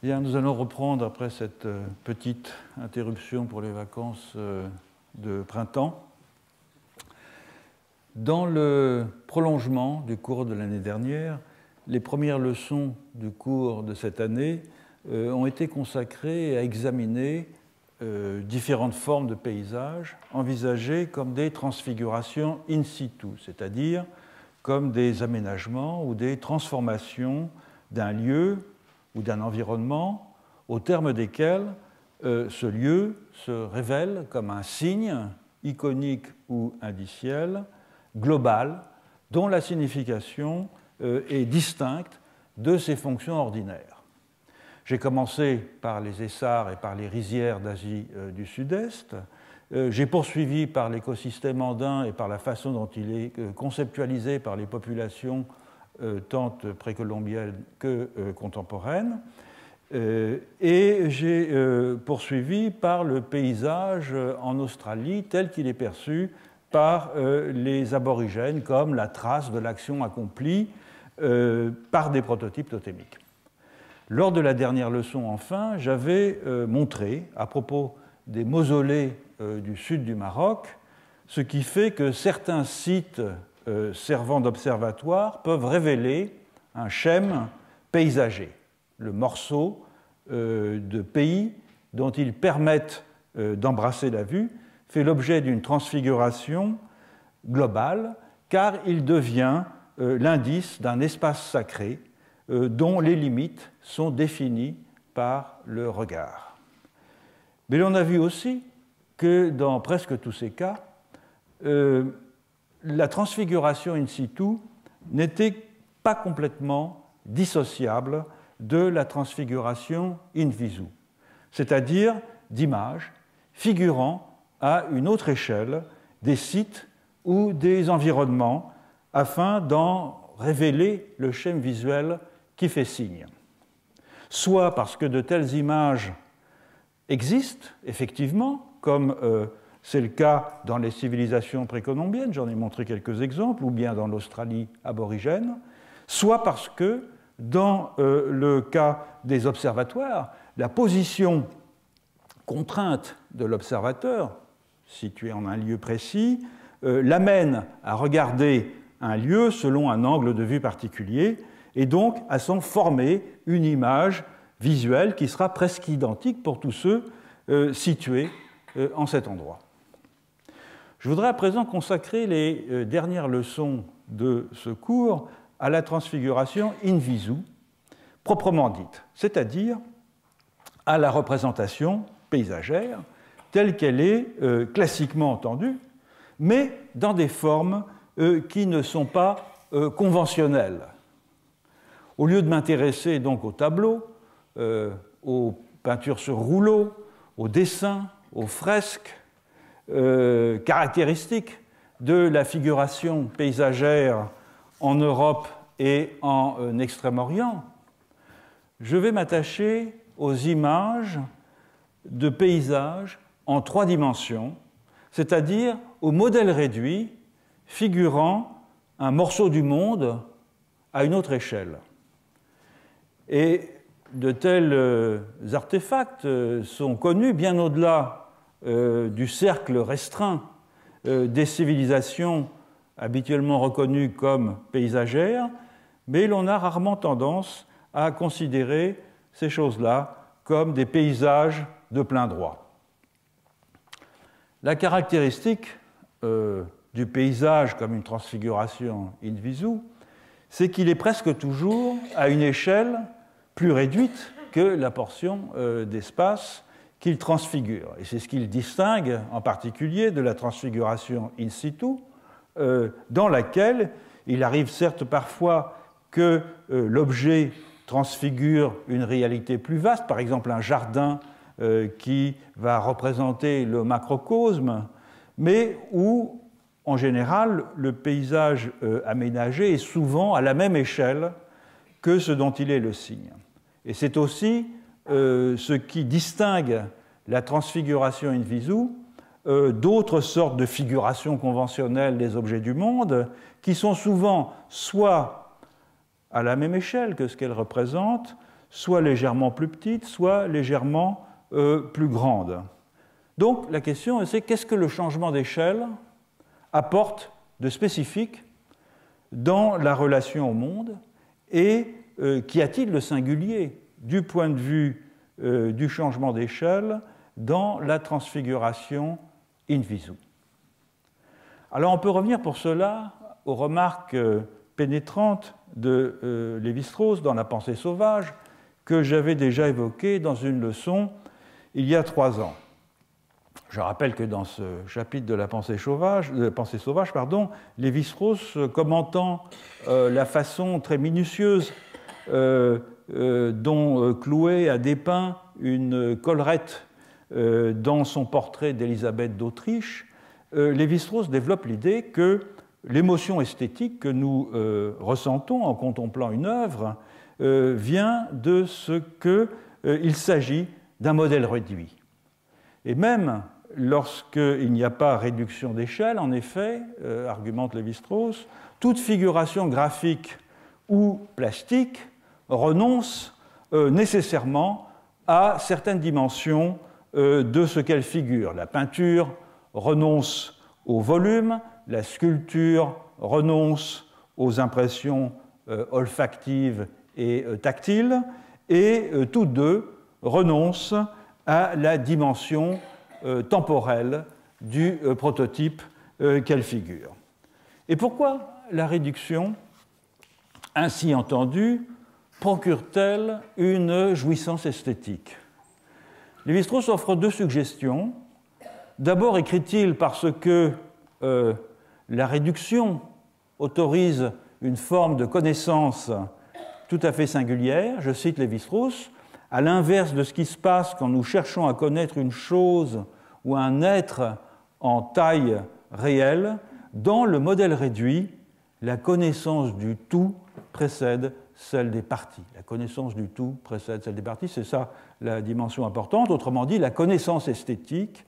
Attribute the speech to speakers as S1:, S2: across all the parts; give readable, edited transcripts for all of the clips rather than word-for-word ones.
S1: Bien, nous allons reprendre après cette petite interruption pour les vacances de printemps. Dans le prolongement du cours de l'année dernière, les premières leçons du cours de cette année ont été consacrées à examiner différentes formes de paysages envisagées comme des transfigurations in situ, c'est-à-dire comme des aménagements ou des transformations d'un lieu ou d'un environnement au terme desquels ce lieu se révèle comme un signe iconique ou indiciel global dont la signification est distincte de ses fonctions ordinaires. J'ai commencé par les essarts et par les rizières d'Asie du Sud-Est. J'ai poursuivi par l'écosystème andin et par la façon dont il est conceptualisé par les populations tant précolombiennes que contemporaines. Et j'ai poursuivi par le paysage en Australie tel qu'il est perçu par les aborigènes comme la trace de l'action accomplie par des prototypes totémiques. Lors de la dernière leçon, enfin, j'avais montré, à propos des mausolées du sud du Maroc, ce qui fait que certains sites servant d'observatoire peuvent révéler un schème paysager, le morceau de pays dont ils permettent d'embrasser la vue fait l'objet d'une transfiguration globale car il devient l'indice d'un espace sacré dont les limites sont définies par le regard. Mais l'on a vu aussi que dans presque tous ces cas, la transfiguration in situ n'était pas complètement dissociable de la transfiguration in visu, c'est-à-dire d'images figurant à une autre échelle des sites ou des environnements afin d'en révéler le schème visuel qui fait signe. Soit parce que de telles images existent effectivement, comme c'est le cas dans les civilisations précolombiennes, j'en ai montré quelques exemples, ou bien dans l'Australie aborigène, soit parce que dans le cas des observatoires, la position contrainte de l'observateur, situé en un lieu précis, l'amène à regarder un lieu selon un angle de vue particulier et donc à s'en former une image visuelle qui sera presque identique pour tous ceux situés en cet endroit. Je voudrais à présent consacrer les dernières leçons de ce cours à la transfiguration in visu, proprement dite, c'est-à-dire à la représentation paysagère telle qu'elle est classiquement entendue, mais dans des formes qui ne sont pas conventionnelles. Au lieu de m'intéresser donc aux tableaux, aux peintures sur rouleau, aux dessins, aux fresques caractéristiques de la figuration paysagère en Europe et en Extrême-Orient, je vais m'attacher aux images de paysages en 3 dimensions, c'est-à-dire aux modèles réduits figurant un morceau du monde à une autre échelle. Et de tels artefacts sont connus bien au-delà du cercle restreint des civilisations habituellement reconnues comme paysagères, mais l'on a rarement tendance à considérer ces choses-là comme des paysages de plein droit. La caractéristique du paysage comme une transfiguration in visu, c'est qu'il est presque toujours à une échelle plus réduite que la portion d'espace qu'il transfigure. Et c'est ce qu'il distingue en particulier de la transfiguration in situ, dans laquelle il arrive certes parfois que l'objet transfigure une réalité plus vaste, par exemple un jardin qui va représenter le macrocosme, mais où, en général, le paysage aménagé est souvent à la même échelle que ce dont il est le signe. Et c'est aussi ce qui distingue la transfiguration in visu d'autres sortes de figurations conventionnelles des objets du monde, qui sont souvent soit à la même échelle que ce qu'elles représentent, soit légèrement plus petites, soit légèrement plus grandes. Donc la question c'est qu'est-ce que le changement d'échelle apporte de spécifique dans la relation au monde et qu'y a-t-il de singulier du point de vue du changement d'échelle dans la transfiguration in visu. Alors on peut revenir pour cela aux remarques pénétrantes de Lévi-Strauss dans La pensée sauvage que j'avais déjà évoquées dans une leçon il y a 3 ans. Je rappelle que dans ce chapitre de la pensée sauvage, Lévi-Strauss, commentant la façon très minutieuse dont Clouet a dépeint une collerette dans son portrait d'Élisabeth d'Autriche, Lévi-Strauss développe l'idée que l'émotion esthétique que nous ressentons en contemplant une œuvre vient de ce qu'il s'agit d'un modèle réduit. Et même lorsqu'il n'y a pas réduction d'échelle, en effet, argumente Lévi-Strauss, toute figuration graphique ou plastique renonce nécessairement à certaines dimensions de ce qu'elle figure. La peinture renonce au volume, la sculpture renonce aux impressions olfactives et tactiles, et toutes deux renoncent à la dimension temporelle du prototype qu'elle figure. Et pourquoi la réduction, ainsi entendue, procure-t-elle une jouissance esthétique? Lévi-Strauss offre 2 suggestions. D'abord, écrit-il, parce que la réduction autorise une forme de connaissance tout à fait singulière. Je cite Lévi-Strauss, « À l'inverse de ce qui se passe quand nous cherchons à connaître une chose ou un être en taille réelle, dans le modèle réduit, la connaissance du tout précède celle des parties. » La connaissance du tout précède celle des parties, c'est ça la dimension importante. Autrement dit, la connaissance esthétique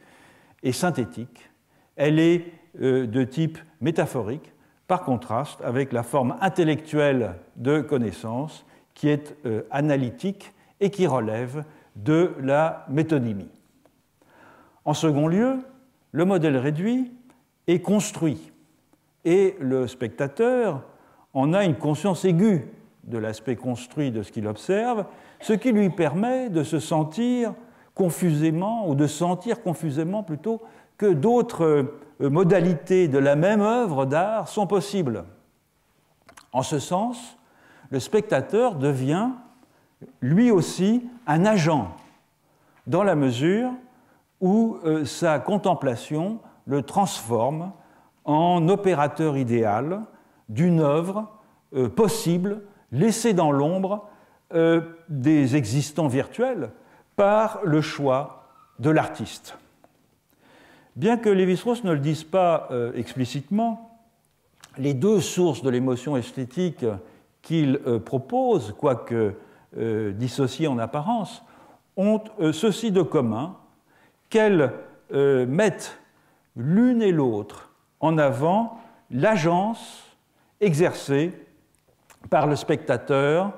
S1: est synthétique. Elle est de type métaphorique, par contraste avec la forme intellectuelle de connaissance qui est analytique et qui relève de la métonymie. En second lieu, le modèle réduit est construit et le spectateur en a une conscience aiguë de l'aspect construit de ce qu'il observe, ce qui lui permet de se sentir confusément, ou de sentir confusément plutôt, que d'autres modalités de la même œuvre d'art sont possibles. En ce sens, le spectateur devient lui aussi un agent, dans la mesure où sa contemplation le transforme en opérateur idéal d'une œuvre possible, laissée dans l'ombre des existants virtuels par le choix de l'artiste. Bien que Lévi-Strauss ne le dise pas explicitement, les 2 sources de l'émotion esthétique qu'il propose, quoique dissociées en apparence, ont ceci de commun, qu'elles mettent l'une et l'autre en avant l'agence exercée par le spectateur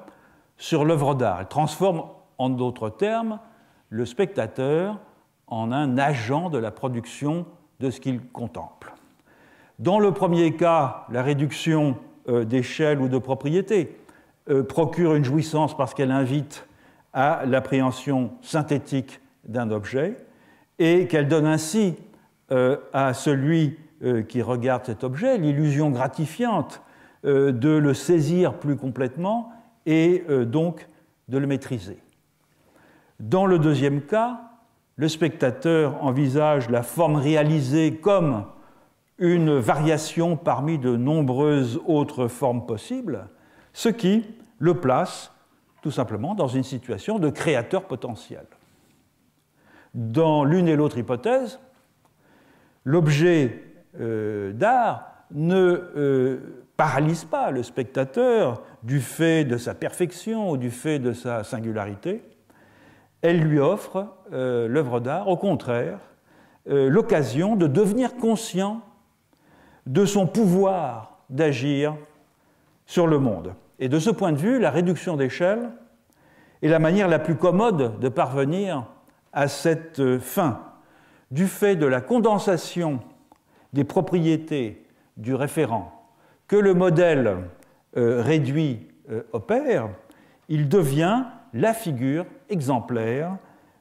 S1: sur l'œuvre d'art. Elles transforment, en d'autres termes, le spectateur en un agent de la production de ce qu'il contemple. Dans le premier cas, la réduction d'échelle ou de propriété procure une jouissance parce qu'elle invite à l'appréhension synthétique d'un objet et qu'elle donne ainsi à celui qui regarde cet objet l'illusion gratifiante de le saisir plus complètement et donc de le maîtriser. Dans le deuxième cas, le spectateur envisage la forme réalisée comme une variation parmi de nombreuses autres formes possibles, ce qui le place tout simplement dans une situation de créateur potentiel. Dans l'une et l'autre hypothèse, l'objet d'art ne paralyse pas le spectateur du fait de sa perfection ou du fait de sa singularité. Elle lui offre, l'œuvre d'art, au contraire, l'occasion de devenir conscient de son pouvoir d'agir sur le monde. Et de ce point de vue, la réduction d'échelle est la manière la plus commode de parvenir à cette fin, du fait de la condensation des propriétés du référent que le modèle réduit opère, il devient la figure exemplaire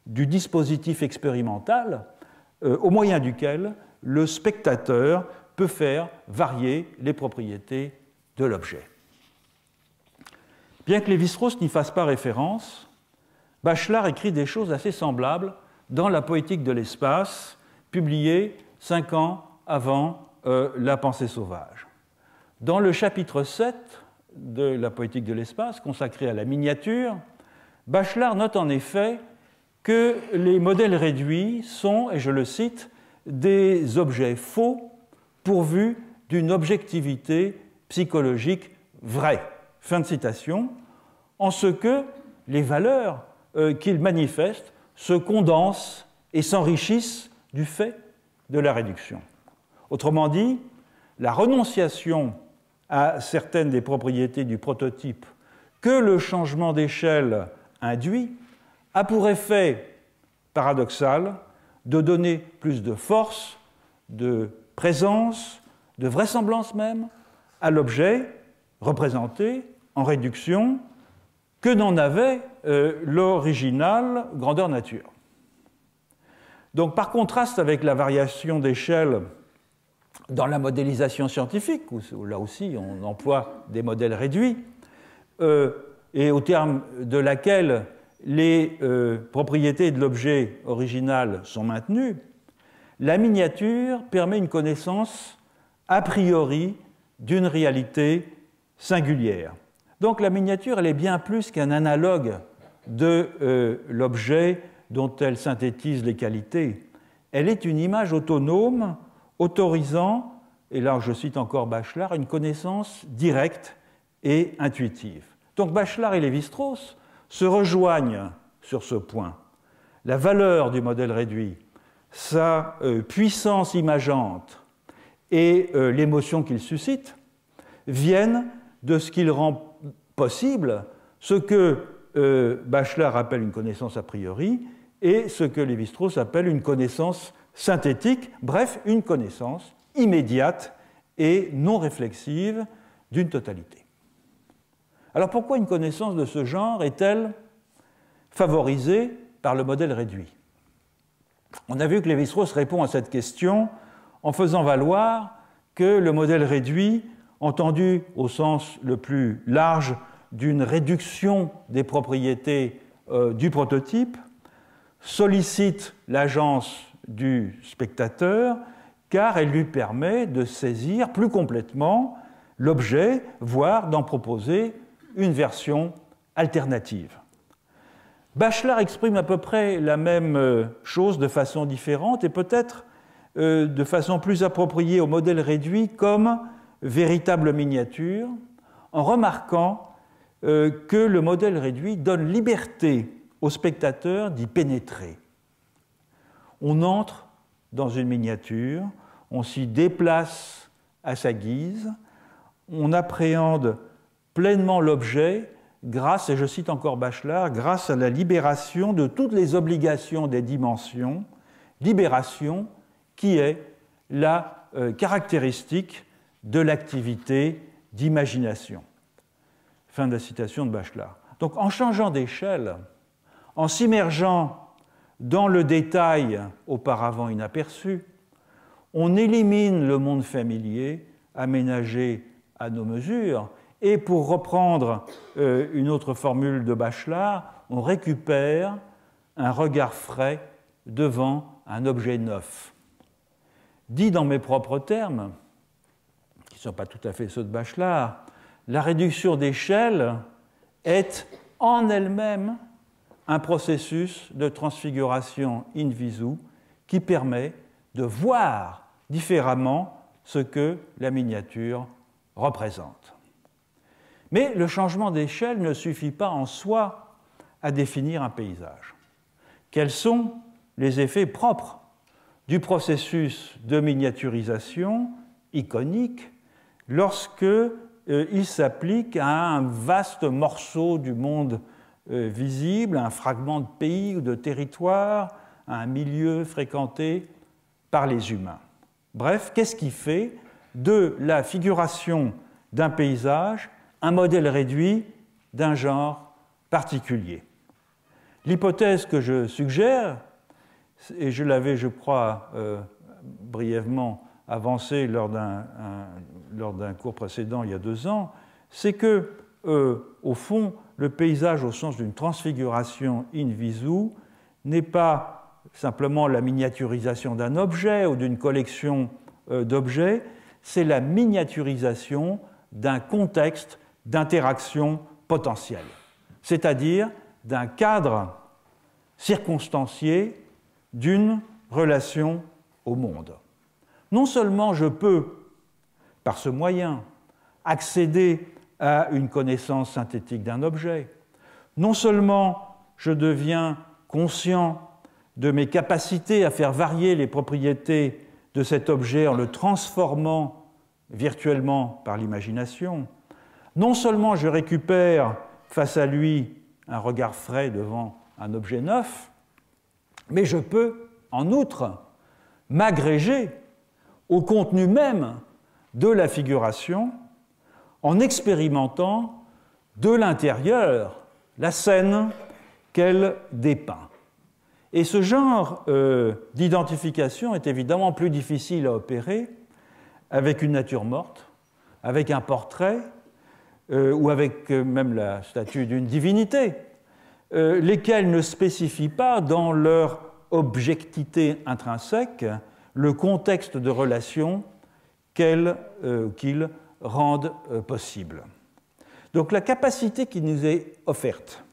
S1: du dispositif expérimental au moyen duquel le spectateur peut faire varier les propriétés de l'objet. Bien que Lévi-Strauss n'y fasse pas référence, Bachelard écrit des choses assez semblables dans La poétique de l'espace, publiée 5 ans avant La pensée sauvage. Dans le chapitre 7 de La poétique de l'espace, consacré à la miniature, Bachelard note en effet que les modèles réduits sont, et je le cite, des objets faux pourvus d'une objectivité psychologique vraie. Fin de citation. En ce que les valeurs qu'ils manifestent se condensent et s'enrichissent du fait de la réduction. Autrement dit, la renonciation à certaines des propriétés du prototype que le changement d'échelle induit a pour effet paradoxal de donner plus de force, de présence, de vraisemblance même à l'objet représenté en réduction que n'en avait l'original grandeur nature. Donc, par contraste avec la variation d'échelle dans la modélisation scientifique, où là aussi on emploie des modèles réduits, et au terme de laquelle les propriétés de l'objet original sont maintenues, la miniature permet une connaissance a priori d'une réalité singulière. Donc la miniature, elle est bien plus qu'un analogue de l'objet dont elle synthétise les qualités. Elle est une image autonome autorisant, et là je cite encore Bachelard, une connaissance directe et intuitive. Donc Bachelard et Lévi-Strauss se rejoignent sur ce point. La valeur du modèle réduit, sa puissance imageante et l'émotion qu'il suscite viennent de ce qu'il rend possible, ce que Bachelard appelle une connaissance a priori et ce que Lévi-Strauss appelle une connaissance synthétique, bref, une connaissance immédiate et non réflexive d'une totalité. Alors pourquoi une connaissance de ce genre est-elle favorisée par le modèle réduit? On a vu que Lévi-Strauss répond à cette question en faisant valoir que le modèle réduit, entendu au sens le plus large d'une réduction des propriétés du prototype, sollicite l'agence du spectateur car elle lui permet de saisir plus complètement l'objet, voire d'en proposer une version alternative. Bachelard exprime à peu près la même chose de façon différente et peut-être de façon plus appropriée au modèle réduit comme véritable miniature, en remarquant que le modèle réduit donne liberté au spectateur d'y pénétrer. On entre dans une miniature, on s'y déplace à sa guise, on appréhende pleinement l'objet grâce, et je cite encore Bachelard, grâce à la libération de toutes les obligations des dimensions, libération qui est la caractéristique de l'activité d'imagination. Fin de la citation de Bachelard. Donc en changeant d'échelle, en s'immergeant dans le détail auparavant inaperçu, on élimine le monde familier aménagé à nos mesures et, pour reprendre une autre formule de Bachelard, on récupère un regard frais devant un objet neuf. Dit dans mes propres termes, qui ne sont pas tout à fait ceux de Bachelard, la réduction d'échelle est en elle-même un processus de transfiguration in visu qui permet de voir différemment ce que la miniature représente. Mais le changement d'échelle ne suffit pas en soi à définir un paysage. Quels sont les effets propres du processus de miniaturisation iconique lorsque il s'applique à un vaste morceau du monde visible, un fragment de pays ou de territoire, un milieu fréquenté par les humains. Bref, qu'est-ce qui fait de la figuration d'un paysage un modèle réduit d'un genre particulier? L'hypothèse que je suggère, et je l'avais, je crois, brièvement avancée lors d'un cours précédent il y a 2 ans, c'est que, au fond, le paysage au sens d'une transfiguration in visu n'est pas simplement la miniaturisation d'un objet ou d'une collection d'objets, c'est la miniaturisation d'un contexte d'interaction potentielle, c'est-à-dire d'un cadre circonstancié d'une relation au monde. Non seulement je peux, par ce moyen, accéder à une connaissance synthétique d'un objet, non seulement je deviens conscient de mes capacités à faire varier les propriétés de cet objet en le transformant virtuellement par l'imagination, non seulement je récupère face à lui un regard frais devant un objet neuf, mais je peux, en outre, m'agréger au contenu même de la figuration en expérimentant de l'intérieur la scène qu'elle dépeint. Et ce genre d'identification est évidemment plus difficile à opérer avec une nature morte, avec un portrait ou avec même la statue d'une divinité, lesquels ne spécifient pas dans leur objectivité intrinsèque le contexte de relation qu'ils rendent possible. Donc la capacité qui nous est offerte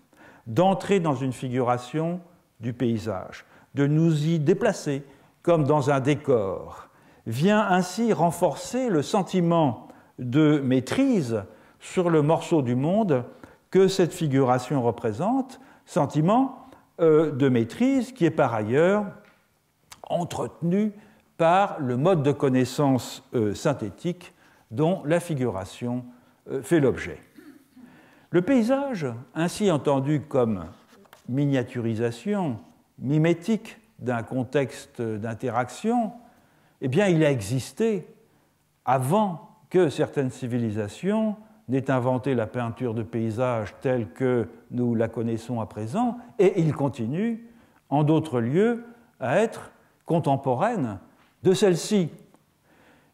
S1: d'entrer dans une figuration du paysage, de nous y déplacer comme dans un décor, vient ainsi renforcer le sentiment de maîtrise sur le morceau du monde que cette figuration représente, sentiment de maîtrise qui est par ailleurs entretenu par le mode de connaissance synthétique dont la figuration fait l'objet. Le paysage, ainsi entendu comme miniaturisation, mimétique d'un contexte d'interaction, eh bien, il a existé avant que certaines civilisations n'aient inventé la peinture de paysage telle que nous la connaissons à présent, et il continue, en d'autres lieux, à être contemporaine de celle-ci.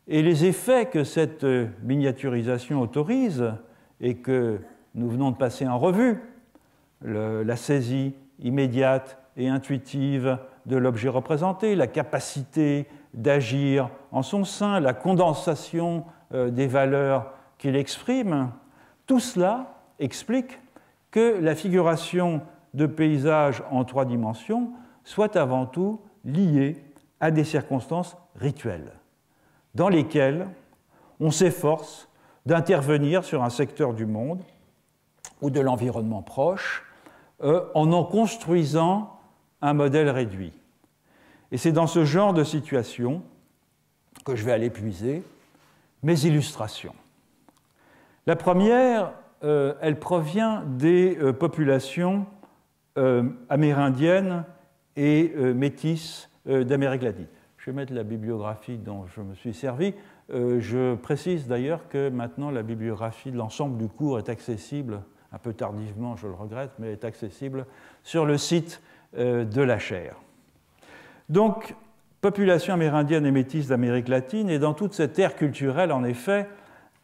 S1: Et les effets que cette miniaturisation autorise, et que nous venons de passer en revue, la saisie immédiate et intuitive de l'objet représenté, la capacité d'agir en son sein, la condensation des valeurs qu'il exprime, tout cela explique que la figuration de paysage en 3 dimensions soit avant tout liée à des circonstances rituelles, dans lesquelles on s'efforce d'intervenir sur un secteur du monde ou de l'environnement proche en construisant un modèle réduit. Et c'est dans ce genre de situation que je vais aller puiser mes illustrations. La première, elle provient des populations amérindiennes et métisses d'Amérique latine. Je vais mettre la bibliographie dont je me suis servi. Je précise d'ailleurs que maintenant la bibliographie de l'ensemble du cours est accessible, un peu tardivement, je le regrette, mais est accessible sur le site de la chaire. Donc, population amérindienne et métisse d'Amérique latine, et dans toute cette ère culturelle, en effet,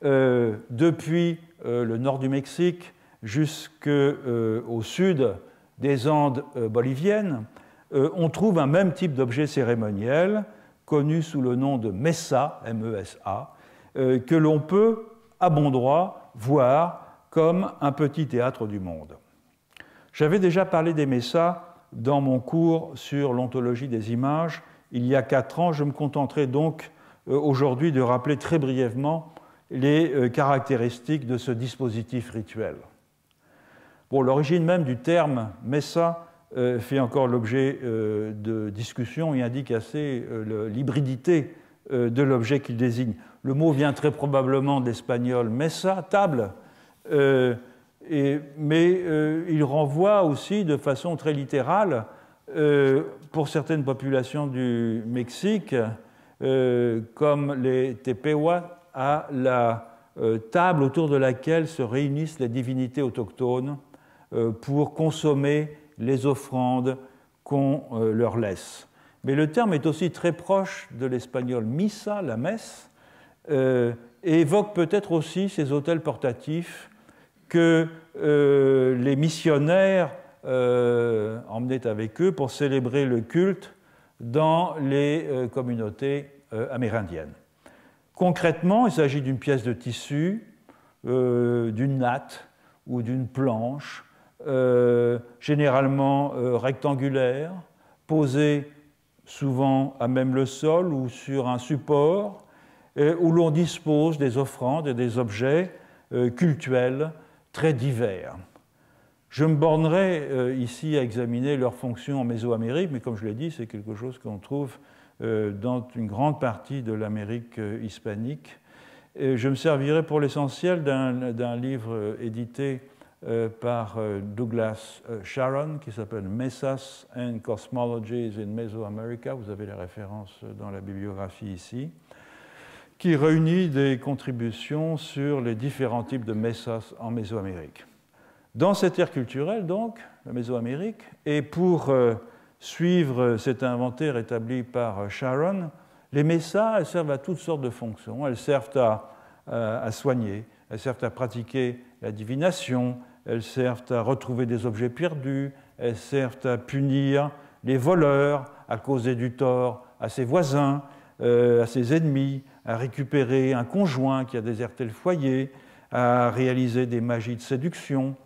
S1: depuis le nord du Mexique jusqu'au sud des Andes boliviennes, on trouve un même type d'objet cérémoniel, connu sous le nom de mesa, M-E-S-A, que l'on peut, à bon droit, voir comme un petit théâtre du monde. J'avais déjà parlé des mesas dans mon cours sur l'ontologie des images il y a 4 ans. Je me contenterai donc aujourd'hui de rappeler très brièvement les caractéristiques de ce dispositif rituel. Bon, l'origine même du terme mesa fait encore l'objet de discussions et indique assez l'hybridité de l'objet qu'il désigne. Le mot vient très probablement de l'espagnol mesa, table, mais il renvoie aussi de façon très littérale, pour certaines populations du Mexique, comme les Tepehuas, à la table autour de laquelle se réunissent les divinités autochtones pour consommer les offrandes qu'on leur laisse. Mais le terme est aussi très proche de l'espagnol misa, la messe, et évoque peut-être aussi ces autels portatifs que les missionnaires emmenaient avec eux pour célébrer le culte dans les communautés amérindiennes. Concrètement, il s'agit d'une pièce de tissu, d'une natte ou d'une planche, généralement rectangulaire, posée souvent à même le sol ou sur un support, où l'on dispose des offrandes et des objets cultuels très divers. Je me bornerai ici à examiner leurs fonctions en Mésoamérique, mais comme je l'ai dit, c'est quelque chose qu'on trouve dans une grande partie de l'Amérique hispanique. Et je me servirai pour l'essentiel d'un livre édité par Douglas Sharon qui s'appelle Mesas and Cosmologies in Mesoamerica. Vous avez les références dans la bibliographie ici, qui réunit des contributions sur les différents types de mesas en Mésoamérique. Dans cette ère culturelle, donc, la Mésoamérique, et pour suivre cet inventaire établi par Sharon, les mesas, elles servent à toutes sortes de fonctions. Elles servent à soigner, elles servent à pratiquer la divination, elles servent à retrouver des objets perdus, elles servent à punir les voleurs, à causer du tort à ses voisins, à ses ennemis, à récupérer un conjoint qui a déserté le foyer, à réaliser des magies de séduction,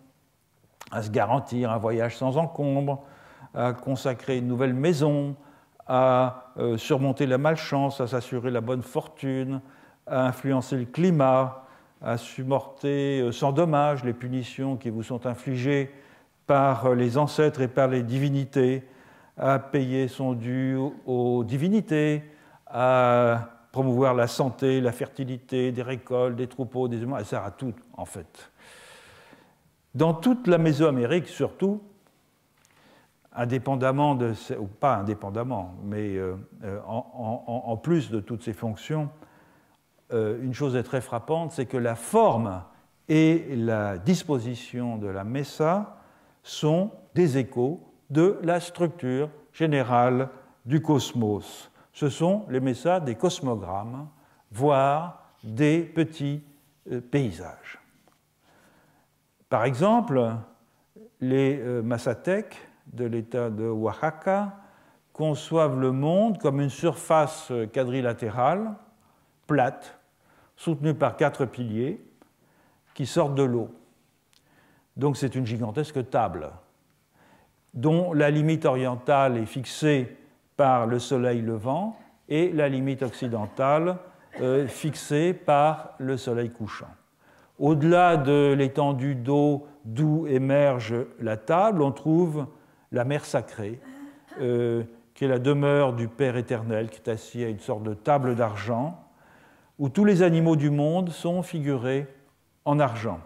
S1: à se garantir un voyage sans encombre, à consacrer une nouvelle maison, à surmonter la malchance, à s'assurer la bonne fortune, à influencer le climat, à supporter sans dommage les punitions qui vous sont infligées par les ancêtres et par les divinités, à payer son dû aux divinités, à promouvoir la santé, la fertilité, des récoltes, des troupeaux, des humains. Elle sert à tout, en fait. Dans toute la Mésoamérique, surtout, indépendamment de, ou pas indépendamment, mais en plus de toutes ces fonctions, une chose est très frappante, c'est que la forme et la disposition de la messa sont des échos de la structure générale du cosmos. Ce sont les messas des cosmogrammes, voire des petits paysages. Par exemple, les Mazatèques de l'État de Oaxaca conçoivent le monde comme une surface quadrilatérale, plate, soutenue par 4 piliers qui sortent de l'eau. Donc c'est une gigantesque table dont la limite orientale est fixée par le soleil levant et la limite occidentale fixée par le soleil couchant. Au-delà de l'étendue d'eau d'où émerge la table, on trouve la mer sacrée, qui est la demeure du Père éternel, qui est assis à une sorte de table d'argent, où tous les animaux du monde sont figurés en argent.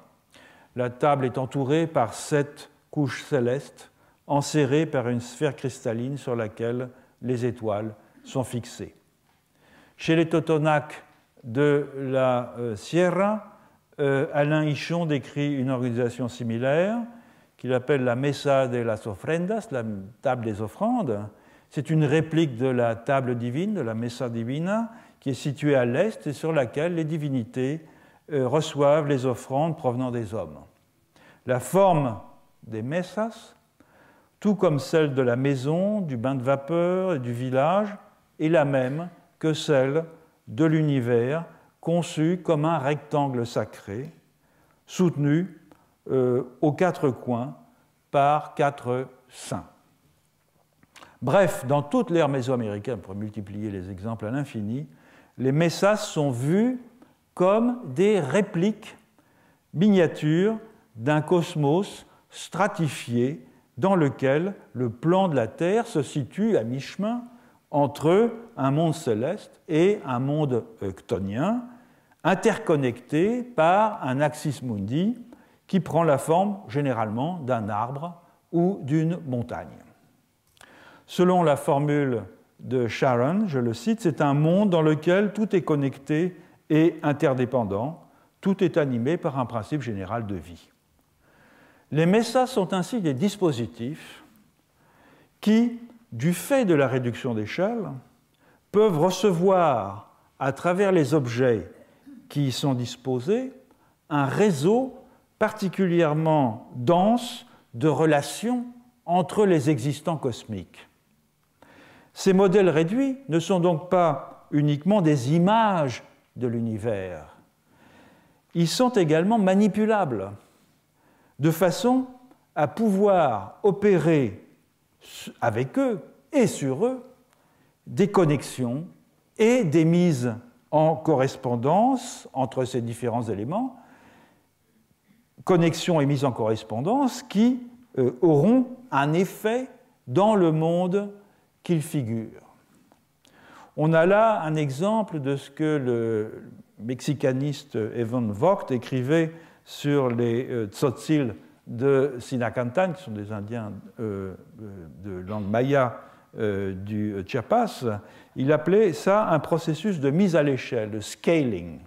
S1: La table est entourée par 7 couches célestes, enserrées par une sphère cristalline sur laquelle les étoiles sont fixées. Chez les Totonacs de la Sierra, Alain Hichon décrit une organisation similaire qu'il appelle la Mesa de las Ofrendas, la table des offrandes. C'est une réplique de la table divine, de la Mesa Divina, qui est située à l'est et sur laquelle les divinités reçoivent les offrandes provenant des hommes. La forme des mesas, tout comme celle de la maison, du bain de vapeur et du village, est la même que celle de l'univers, conçu comme un rectangle sacré, soutenu aux 4 coins par 4 saints. Bref, dans toute l'ère mésoaméricaine, on pourrait multiplier les exemples à l'infini, les mesas sont vus comme des répliques miniatures d'un cosmos stratifié dans lequel le plan de la Terre se situe à mi-chemin entre un monde céleste et un monde chtonien, interconnectés par un axis mundi qui prend la forme généralement d'un arbre ou d'une montagne. Selon la formule de Sharon, je le cite, c'est un monde dans lequel tout est connecté et interdépendant, tout est animé par un principe général de vie. Les mesas sont ainsi des dispositifs qui, du fait de la réduction d'échelle, peuvent recevoir, à travers les objets qui y sont disposés, un réseau particulièrement dense de relations entre les existants cosmiques. Ces modèles réduits ne sont donc pas uniquement des images de l'univers. Ils sont également manipulables, de façon à pouvoir opérer avec eux et sur eux des connexions et des mises en correspondance entre ces différents éléments, connexions et mises en correspondance qui auront un effet dans le monde qu'ils figurent. On a là un exemple de ce que le mexicaniste Evan Vogt écrivait sur les tzotzil de Sinacantan, qui sont des Indiens de langue maya du Chiapas. Il appelait ça un processus de mise à l'échelle, de scaling,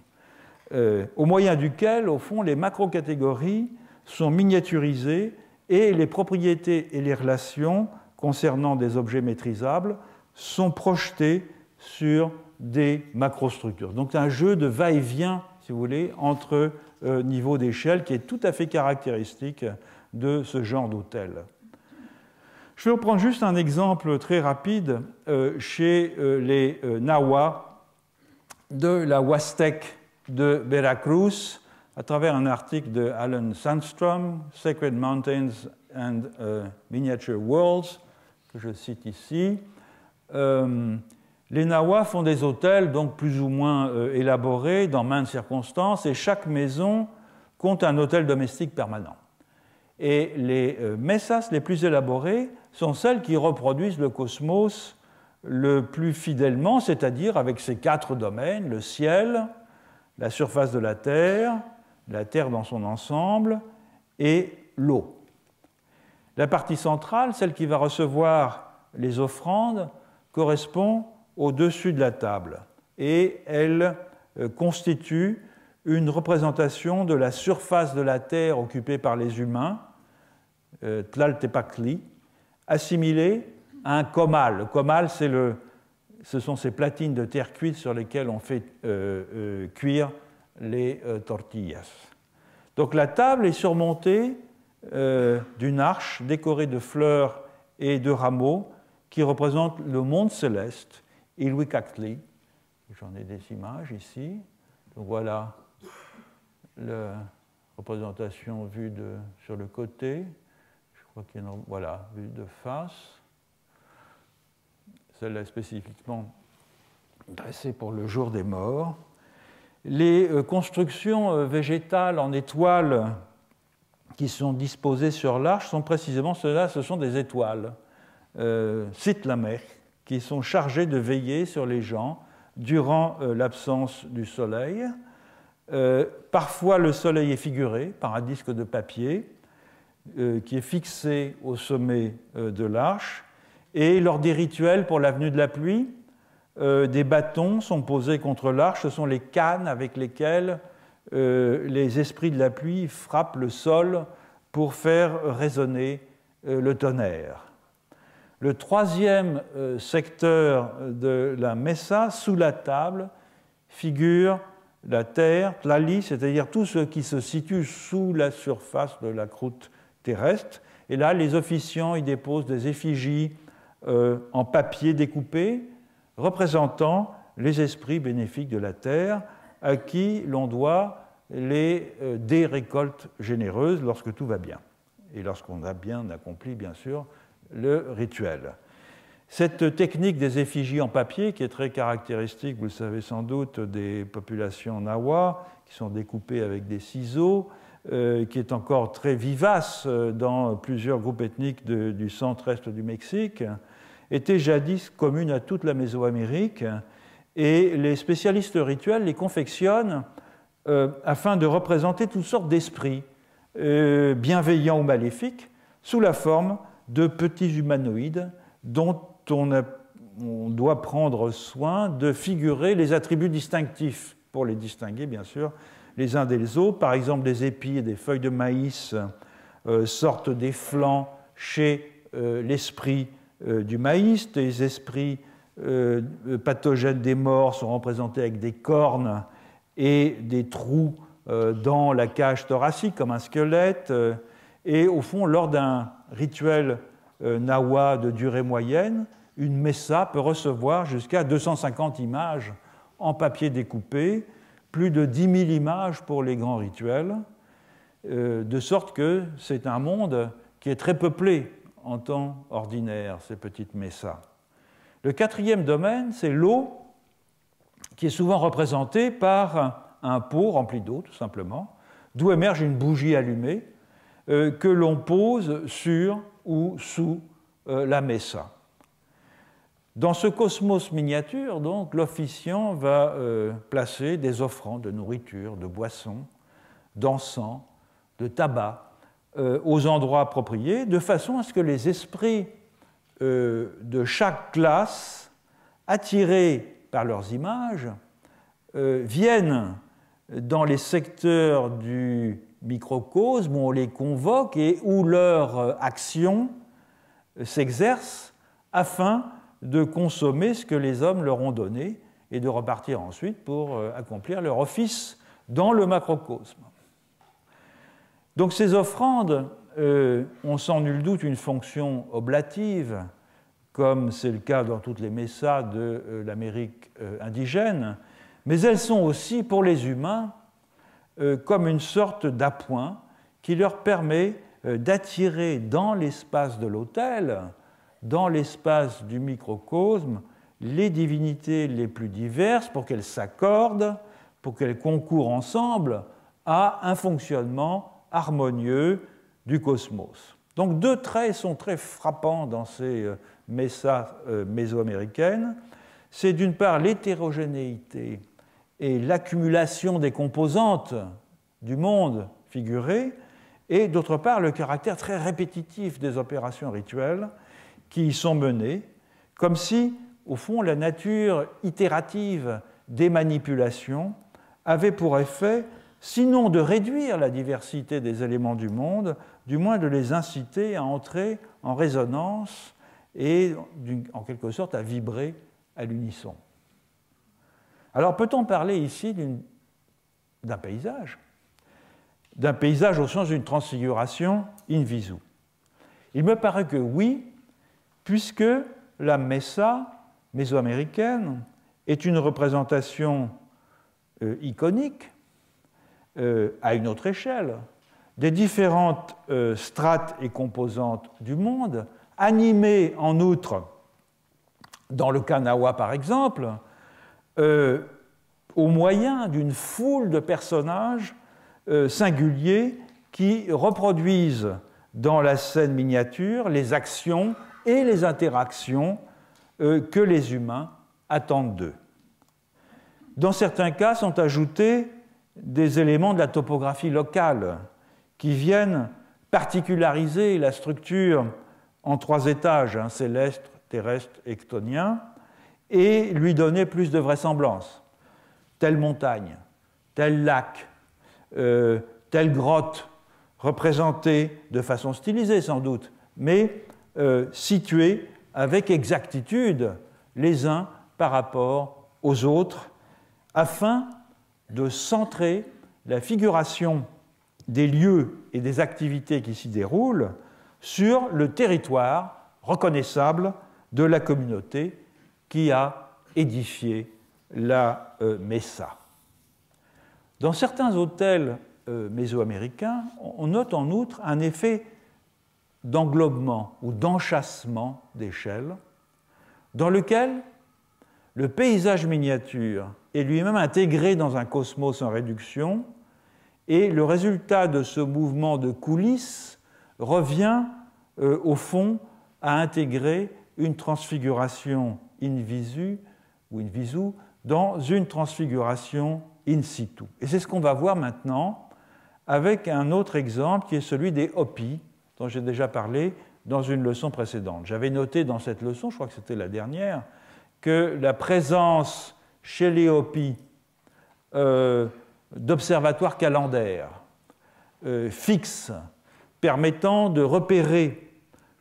S1: au moyen duquel, au fond, les macrocatégories sont miniaturisées et les propriétés et les relations concernant des objets maîtrisables sont projetées sur des macrostructures. Donc un jeu de va-et-vient, si vous voulez, entre niveaux d'échelle qui est tout à fait caractéristique de ce genre d'hôtel. Je vais reprendre juste un exemple très rapide chez les Nahua de la Huastec de Veracruz, à travers un article de Alan Sandstrom, Sacred Mountains and Miniature Worlds, que je cite ici. Les Nahua font des hôtels donc plus ou moins élaborés dans maintes circonstances, et chaque maison compte un hôtel domestique permanent. Et les mesas les plus élaborées sont celles qui reproduisent le cosmos le plus fidèlement, c'est-à-dire avec ces 4 domaines, le ciel, la surface de la Terre dans son ensemble et l'eau. La partie centrale, celle qui va recevoir les offrandes, correspond au-dessus de la table et elle constitue une représentation de la surface de la Terre occupée par les humains, Tlaltepactli, assimilée à un comal. Le comal, ce sont ces platines de terre cuite sur lesquelles on fait cuire les tortillas. Donc la table est surmontée d'une arche décorée de fleurs et de rameaux qui représente le monde céleste, Ilhuicactli. J'en ai des images ici. Donc voilà la représentation vue sur le côté. Je crois qu'il y a une, voilà, vue de face. Celle-là spécifiquement dressée pour le jour des morts. Les constructions végétales en étoiles qui sont disposées sur l'arche sont précisément ceux-là, ce sont des étoiles, Citlamech, qui sont chargées de veiller sur les gens durant l'absence du soleil. Parfois, le soleil est figuré par un disque de papier qui est fixé au sommet de l'arche. Et lors des rituels pour la venue de la pluie, des bâtons sont posés contre l'arche. Ce sont les cannes avec lesquelles les esprits de la pluie frappent le sol pour faire résonner le tonnerre. Le troisième secteur de la mesa, sous la table, figure la terre, tlali, c'est-à-dire tout ce qui se situe sous la surface de la croûte terrestre. Et là, les officiants y déposent des effigies en papier découpé, représentant les esprits bénéfiques de la terre, à qui l'on doit des récoltes généreuses lorsque tout va bien, et lorsqu'on a bien accompli, bien sûr, le rituel. Cette technique des effigies en papier, qui est très caractéristique, vous le savez sans doute, des populations Nahua, qui sont découpées avec des ciseaux, qui est encore très vivace dans plusieurs groupes ethniques du centre-est du Mexique, était jadis commune à toute la Mésoamérique, et les spécialistes rituels les confectionnent afin de représenter toutes sortes d'esprits bienveillants ou maléfiques, sous la forme de petits humanoïdes dont on doit prendre soin de figurer les attributs distinctifs pour les distinguer, bien sûr, les uns des autres. Par exemple, des épis et des feuilles de maïs sortent des flancs chez l'esprit du maïs. Des esprits pathogènes des morts sont représentés avec des cornes et des trous dans la cage thoracique comme un squelette. Et au fond, lors d'un rituel nawa de durée moyenne, une messa peut recevoir jusqu'à 250 images en papier découpé, plus de 10 000 images pour les grands rituels, de sorte que c'est un monde qui est très peuplé en temps ordinaire, ces petites messas. Le quatrième domaine, c'est l'eau, qui est souvent représentée par un pot rempli d'eau, tout simplement, d'où émerge une bougie allumée que l'on pose sur ou sous la messa. Dans ce cosmos miniature, donc, l'officiant va placer des offrandes de nourriture, de boissons, d'encens, de tabac aux endroits appropriés, de façon à ce que les esprits de chaque classe, attirés par leurs images, viennent dans les secteurs du microcosme où on les convoque et où leur action s'exerce afin de consommer ce que les hommes leur ont donné et de repartir ensuite pour accomplir leur office dans le macrocosme. Donc ces offrandes ont sans nul doute une fonction oblative, comme c'est le cas dans toutes les messas de l'Amérique indigène, mais elles sont aussi pour les humains comme une sorte d'appoint qui leur permet d'attirer dans l'espace de l'autel, dans l'espace du microcosme, les divinités les plus diverses pour qu'elles s'accordent, pour qu'elles concourent ensemble à un fonctionnement harmonieux du cosmos. Donc deux traits sont très frappants dans ces messas mésoaméricaines. C'est d'une part l'hétérogénéité et l'accumulation des composantes du monde figuré, et d'autre part le caractère très répétitif des opérations rituelles qui y sont menées, comme si, au fond, la nature itérative des manipulations avait pour effet, sinon de réduire la diversité des éléments du monde, du moins de les inciter à entrer en résonance et, en quelque sorte, à vibrer à l'unisson. Alors, peut-on parler ici d'un paysage au sens d'une transfiguration in visu? Il me paraît que oui, puisque la messa mésoaméricaine est une représentation iconique à une autre échelle des différentes strates et composantes du monde, animées en outre, dans le cas nawa par exemple, au moyen d'une foule de personnages singuliers qui reproduisent dans la scène miniature les actions et les interactions que les humains attendent d'eux. Dans certains cas, sont ajoutés des éléments de la topographie locale qui viennent particulariser la structure en 3 étages, céleste, terrestre et chtonien, et lui donner plus de vraisemblance. Telle montagne, tel lac, telle grotte, représentée de façon stylisée sans doute, mais situés avec exactitude les uns par rapport aux autres, afin de centrer la figuration des lieux et des activités qui s'y déroulent sur le territoire reconnaissable de la communauté qui a édifié la messa. Dans certains autels mésoaméricains, on note en outre un effet d'englobement ou d'enchâssement d'échelle, dans lequel le paysage miniature est lui-même intégré dans un cosmos en réduction, et le résultat de ce mouvement de coulisses revient au fond à intégrer une transfiguration in visu ou in visu dans une transfiguration in situ. Et c'est ce qu'on va voir maintenant avec un autre exemple qui est celui des Hopis, dont j'ai déjà parlé dans une leçon précédente. J'avais noté dans cette leçon, je crois que c'était la dernière, que la présence chez les Hopis d'observatoires calendaires fixes permettant de repérer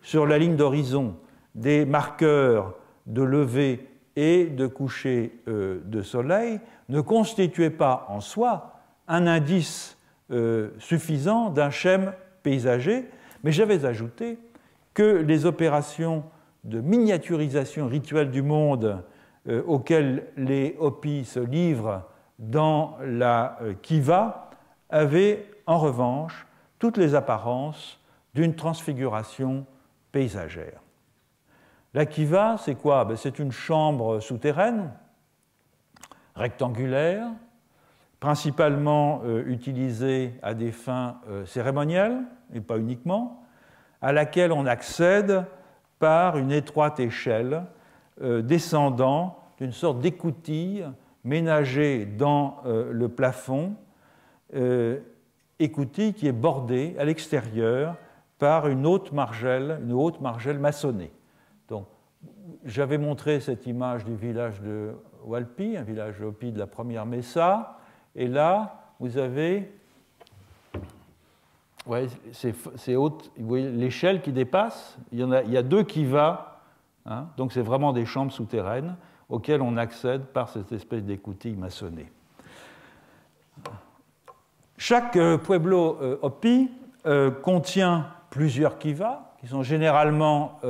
S1: sur la ligne d'horizon des marqueurs de lever et de coucher de soleil ne constituait pas en soi un indice suffisant d'un schème paysager, mais j'avais ajouté que les opérations de miniaturisation rituelle du monde auxquelles les Hopis se livrent dans la kiva avaient en revanche toutes les apparences d'une transfiguration paysagère. La kiva, c'est quoi? C'est une chambre souterraine, rectangulaire, principalement utilisée à des fins cérémonielles, et pas uniquement, à laquelle on accède par une étroite échelle descendant d'une sorte d'écoutille ménagée dans le plafond, écoutille qui est bordée à l'extérieur par une haute margelle maçonnée. Donc, j'avais montré cette image du village de Walpi, un village Hopi de la première Mesa, et là, vous avez ces hautes, vous voyez l'échelle qui dépasse, il y a deux kivas, hein, donc c'est vraiment des chambres souterraines auxquelles on accède par cette espèce d'écoutille maçonnée. Chaque pueblo Hopi contient plusieurs kivas qui sont généralement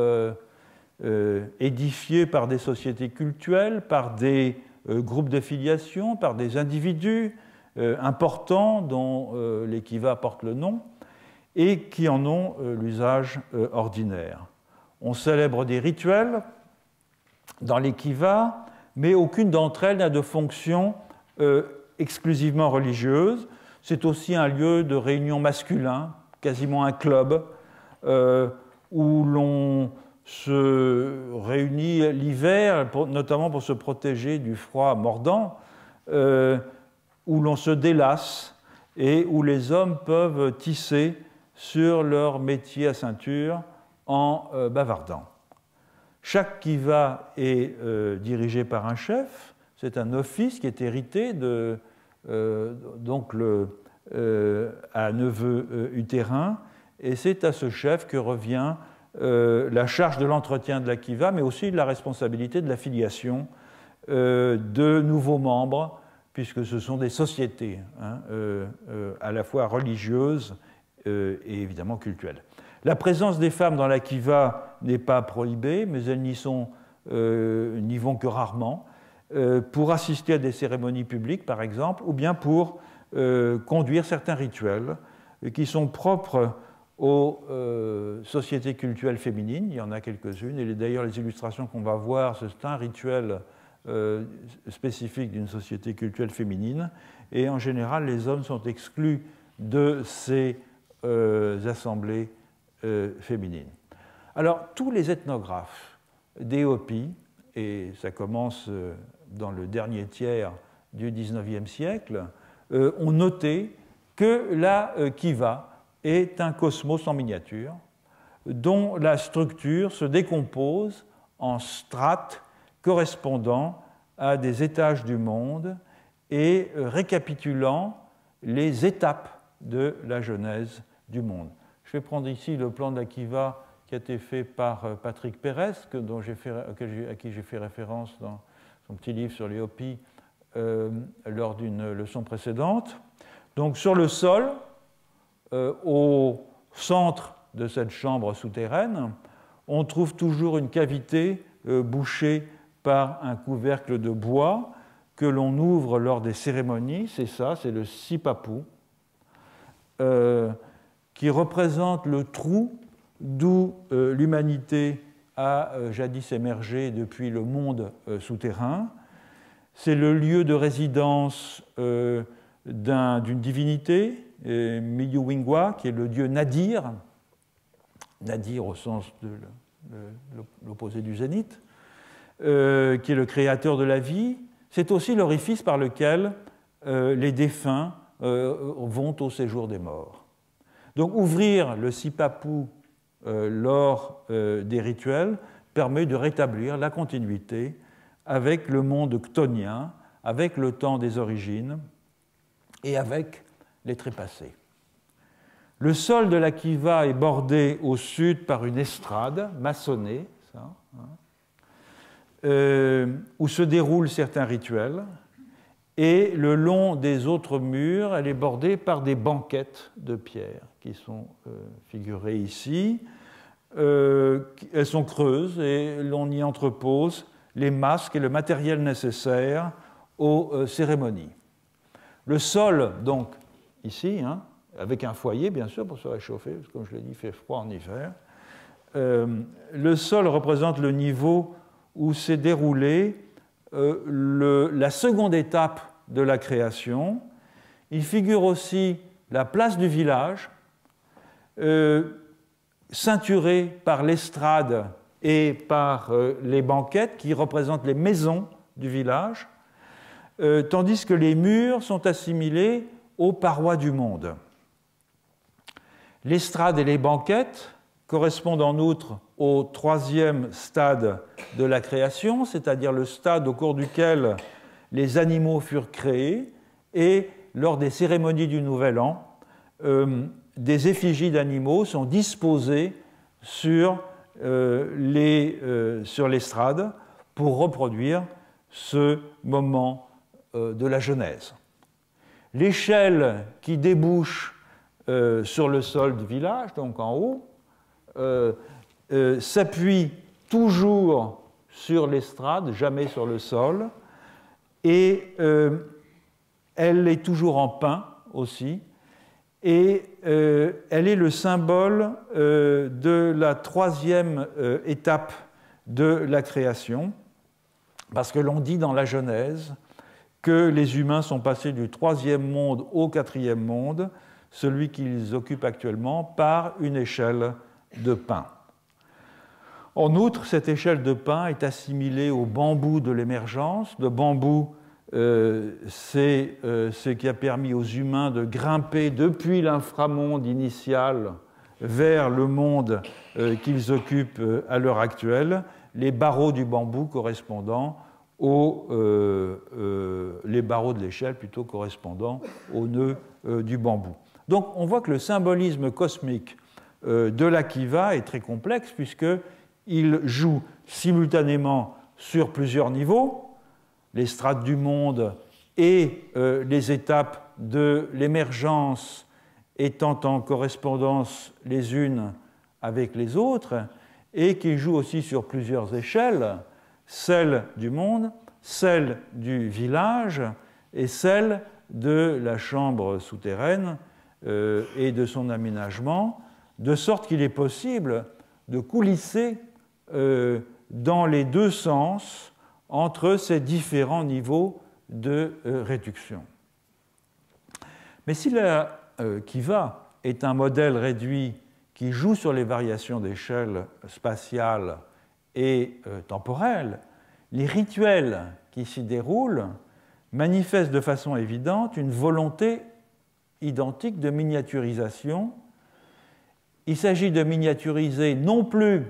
S1: édifiés par des sociétés cultuelles, par des groupes de filiation, par des individus importants dont les kivas portent le nom et qui en ont l'usage ordinaire. On célèbre des rituels dans les kivas, mais aucune d'entre elles n'a de fonction exclusivement religieuse. C'est aussi un lieu de réunion masculin, quasiment un club, où l'on se réunit l'hiver, notamment pour se protéger du froid mordant, où l'on se délasse et où les hommes peuvent tisser sur leur métier à ceinture en bavardant. Chaque kiva est dirigé par un chef. C'est un office qui est hérité de à neveu utérin, et c'est à ce chef que revient la charge de l'entretien de la kiva, mais aussi de la responsabilité de la filiation de nouveaux membres, puisque ce sont des sociétés à la fois religieuses et évidemment cultuelles. La présence des femmes dans la kiva n'est pas prohibée, mais elles n'y vont que rarement, pour assister à des cérémonies publiques, par exemple, ou bien pour conduire certains rituels qui sont propres aux sociétés cultuelles féminines. Il y en a quelques-unes, et d'ailleurs les illustrations qu'on va voir, c'est un rituel spécifique d'une société cultuelle féminine, et en général les hommes sont exclus de ces assemblées féminines. Alors tous les ethnographes des Hopis, et ça commence dans le dernier tiers du XIXe siècle, ont noté que la kiva est un cosmos en miniature dont la structure se décompose en strates correspondant à des étages du monde et récapitulant les étapes de la genèse du monde. Je vais prendre ici le plan de la kiva qui a été fait par Patrick Pérez, à qui j'ai fait référence dans son petit livre sur les Hopis lors d'une leçon précédente. Donc sur le sol, au centre de cette chambre souterraine, on trouve toujours une cavité bouchée par un couvercle de bois que l'on ouvre lors des cérémonies. C'est ça, c'est le sipapu, qui représente le trou d'où l'humanité a jadis émergé depuis le monde souterrain. C'est le lieu de résidence d'une divinité, Miyuwingwa, qui est le dieu Nadir, Nadir au sens de l'opposé du zénith, qui est le créateur de la vie. C'est aussi l'orifice par lequel les défunts vont au séjour des morts. Donc ouvrir le Sipapu lors des rituels permet de rétablir la continuité avec le monde chtonien, avec le temps des origines et avec les trépassés. Le sol de la kiva est bordé au sud par une estrade maçonnée, où se déroulent certains rituels, et le long des autres murs, elle est bordée par des banquettes de pierre qui sont figurées ici. Elles sont creuses et l'on y entrepose les masques et le matériel nécessaire aux cérémonies. Le sol, donc, ici, avec un foyer, bien sûr, pour se réchauffer, parce que, comme je l'ai dit, il fait froid en hiver. Le sol représente le niveau où s'est déroulée la seconde étape de la création. Il figure aussi la place du village, ceinturée par l'estrade et par les banquettes qui représentent les maisons du village, tandis que les murs sont assimilés aux parois du monde. L'estrade et les banquettes correspondent en outre au troisième stade de la création, c'est-à-dire le stade au cours duquel les animaux furent créés, et lors des cérémonies du Nouvel An, des effigies d'animaux sont disposées sur l'estrade pour reproduire ce moment de la Genèse. L'échelle qui débouche sur le sol du village, donc en haut, s'appuie toujours sur l'estrade, jamais sur le sol, et elle est toujours en pin aussi, et elle est le symbole de la troisième étape de la création, parce que l'on dit dans la Genèse que les humains sont passés du troisième monde au quatrième monde, celui qu'ils occupent actuellement, par une échelle de pin. En outre, cette échelle de pin est assimilée au bambou de l'émergence. Le bambou, c'est ce qui a permis aux humains de grimper depuis l'inframonde initial vers le monde qu'ils occupent à l'heure actuelle, les barreaux du bambou correspondant les barreaux de l'échelle plutôt correspondant aux nœuds du bambou. Donc on voit que le symbolisme cosmique de la kiva est très complexe puisqu'il joue simultanément sur plusieurs niveaux, les strates du monde et les étapes de l'émergence étant en correspondance les unes avec les autres, et qui joue aussi sur plusieurs échelles, celle du monde, celle du village et celle de la chambre souterraine et de son aménagement, de sorte qu'il est possible de coulisser dans les deux sens entre ces différents niveaux de réduction. Mais si la kiva est un modèle réduit qui joue sur les variations d'échelle spatiale et temporelle, les rituels qui s'y déroulent manifestent de façon évidente une volonté identique de miniaturisation. Il s'agit de miniaturiser non plus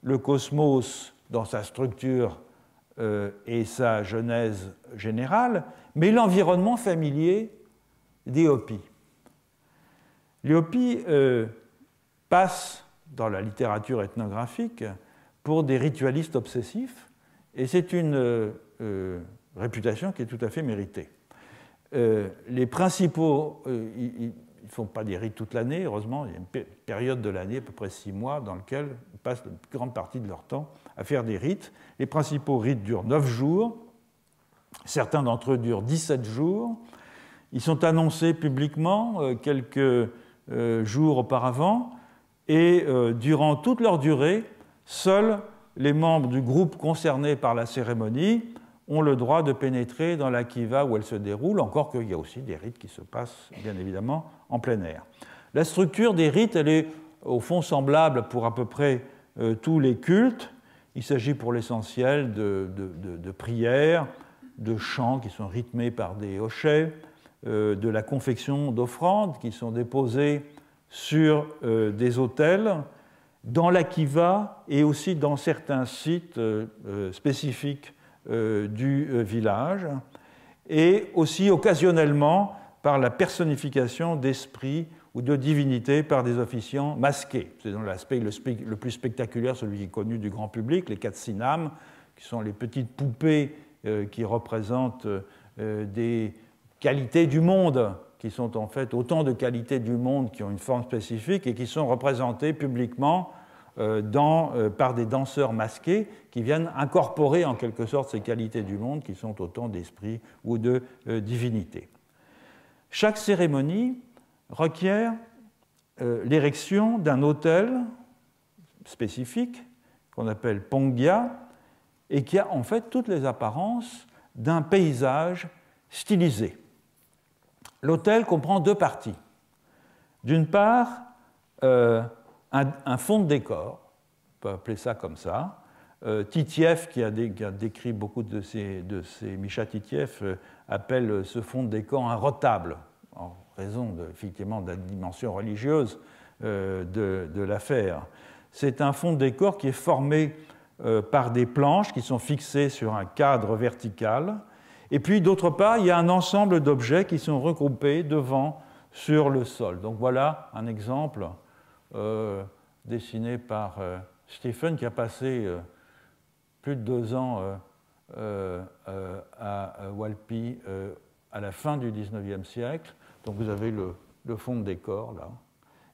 S1: le cosmos dans sa structure et sa genèse générale, mais l'environnement familier des Hopis. Les Hopis passent dans la littérature ethnographique pour des ritualistes obsessifs, et c'est une réputation qui est tout à fait méritée. Les principaux, ils ne font pas des rites toute l'année, heureusement, il y a une période de l'année, à peu près 6 mois, dans laquelle ils passent une grande partie de leur temps à faire des rites. Les principaux rites durent 9 jours, certains d'entre eux durent 17 jours. Ils sont annoncés publiquement quelques jours auparavant, et durant toute leur durée, seuls les membres du groupe concerné par la cérémonie ont le droit de pénétrer dans la kiva où elle se déroule, encore qu'il y a aussi des rites qui se passent, bien évidemment, en plein air. La structure des rites, elle est au fond semblable pour à peu près tous les cultes. Il s'agit pour l'essentiel de prières, de chants qui sont rythmés par des hochets, de la confection d'offrandes qui sont déposées sur des autels dans la kiva et aussi dans certains sites spécifiques du village, et aussi occasionnellement par la personnification d'esprits ou de divinités par des officiants masqués. C'est dans l'aspect le plus spectaculaire, celui qui est connu du grand public, les katsinam, qui sont les petites poupées qui représentent des qualités du monde, qui sont en fait autant de qualités du monde qui ont une forme spécifique et qui sont représentées publiquement par des danseurs masqués qui viennent incorporer en quelque sorte ces qualités du monde qui sont autant d'esprits ou de divinités. Chaque cérémonie requiert l'érection d'un autel spécifique qu'on appelle pongya et qui a en fait toutes les apparences d'un paysage stylisé. L'autel comprend deux parties. D'une part, un fond de décor, on peut appeler ça comme ça. Titiev, qui a décrit beaucoup de ces Misha Titiev, appelle ce fond de décor un retable, en raison effectivement de la dimension religieuse de l'affaire. C'est un fond de décor qui est formé par des planches qui sont fixées sur un cadre vertical. Et puis, d'autre part, il y a un ensemble d'objets qui sont regroupés devant sur le sol. Donc voilà un exemple dessiné par Stephen, qui a passé plus de 2 ans à Walpi à la fin du XIXe siècle. Donc vous avez le fond de décor, là.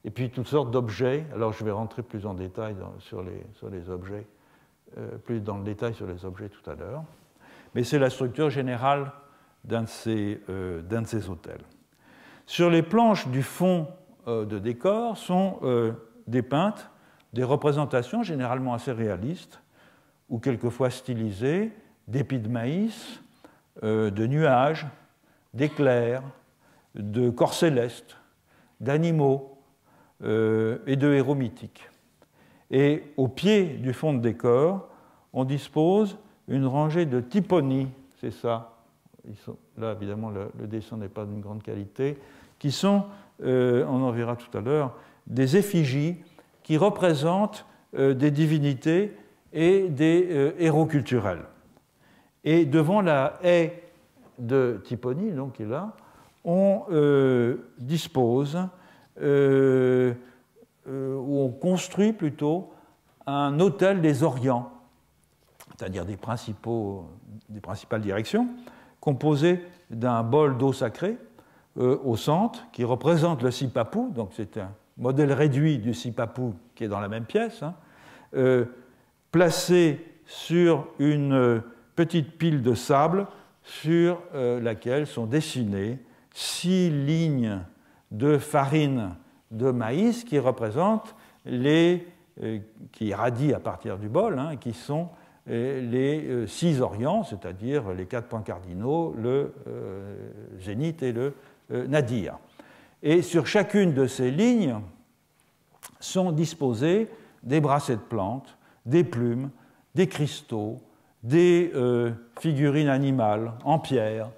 S1: Et puis toutes sortes d'objets. Alors je vais rentrer plus en détail sur les objets, plus dans le détail sur les objets tout à l'heure. Mais c'est la structure générale d'un de ces autels. Sur les planches du fond de décor sont dépeintes des représentations généralement assez réalistes ou quelquefois stylisées d'épis de maïs, de nuages, d'éclairs, de corps célestes, d'animaux et de héros mythiques. Et au pied du fond de décor, on dispose une rangée de typonies, c'est ça. Là, évidemment, le dessin n'est pas d'une grande qualité, qui sont, on en verra tout à l'heure, des effigies qui représentent des divinités et des héros culturels. Et devant la haie de typonies, donc, qui est là, on dispose, ou on construit plutôt, un autel des Orients, c'est-à-dire des principales directions, composé d'un bol d'eau sacrée au centre, qui représente le sipapou, donc c'est un modèle réduit du sipapou qui est dans la même pièce, placé sur une petite pile de sable sur laquelle sont dessinées 6 lignes de farine de maïs qui représentent qui irradient à partir du bol, qui sont les 6 orients, c'est-à-dire les 4 points cardinaux, le zénith et le nadir. Et sur chacune de ces lignes sont disposés des bracelets de plantes, des plumes, des cristaux, des figurines animales en pierre,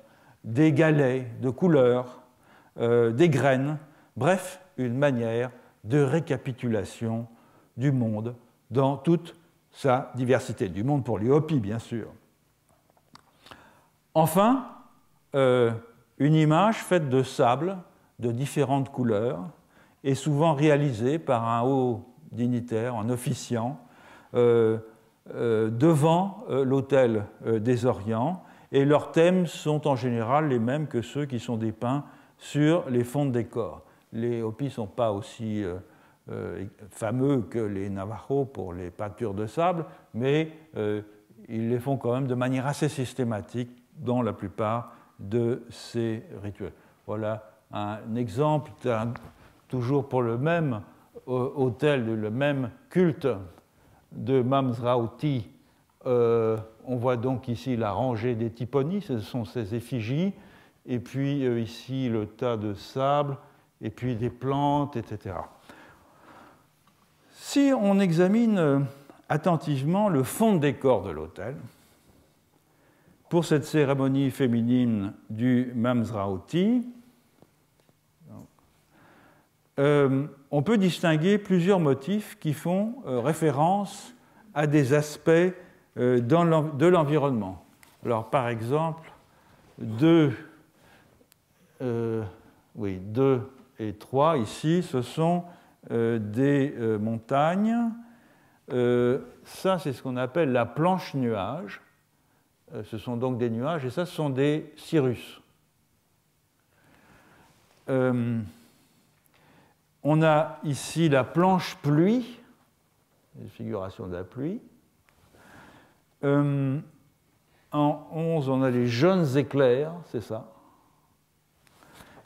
S1: des galets de couleurs, des graines, bref, une manière de récapitulation du monde dans toute sa diversité, du monde pour les Hopis, bien sûr. Enfin, une image faite de sable de différentes couleurs est souvent réalisée par un haut dignitaire, un officiant, devant l'autel des Orients, et leurs thèmes sont en général les mêmes que ceux qui sont dépeints sur les fonds de décor. Les Hopis ne sont pas aussi fameux que les Navajos pour les peintures de sable, mais ils les font quand même de manière assez systématique dans la plupart de ces rituels. Voilà un exemple, toujours pour le même autel, le même culte de Mamsrauti. On voit donc ici la rangée des typonies, ce sont ces effigies, et puis ici le tas de sable, et puis des plantes, etc. Si on examine attentivement le fond de décor de l'autel, pour cette cérémonie féminine du Mamsraothi, on peut distinguer plusieurs motifs qui font référence à des aspects de l'environnement. Alors, par exemple, 2 et 3, ici, ce sont des montagnes. Ça, c'est ce qu'on appelle la planche nuage. Ce sont donc des nuages, et ça, ce sont des cirrus. On a ici la planche pluie, une figuration de la pluie. En 11, on a les jeunes éclairs, c'est ça.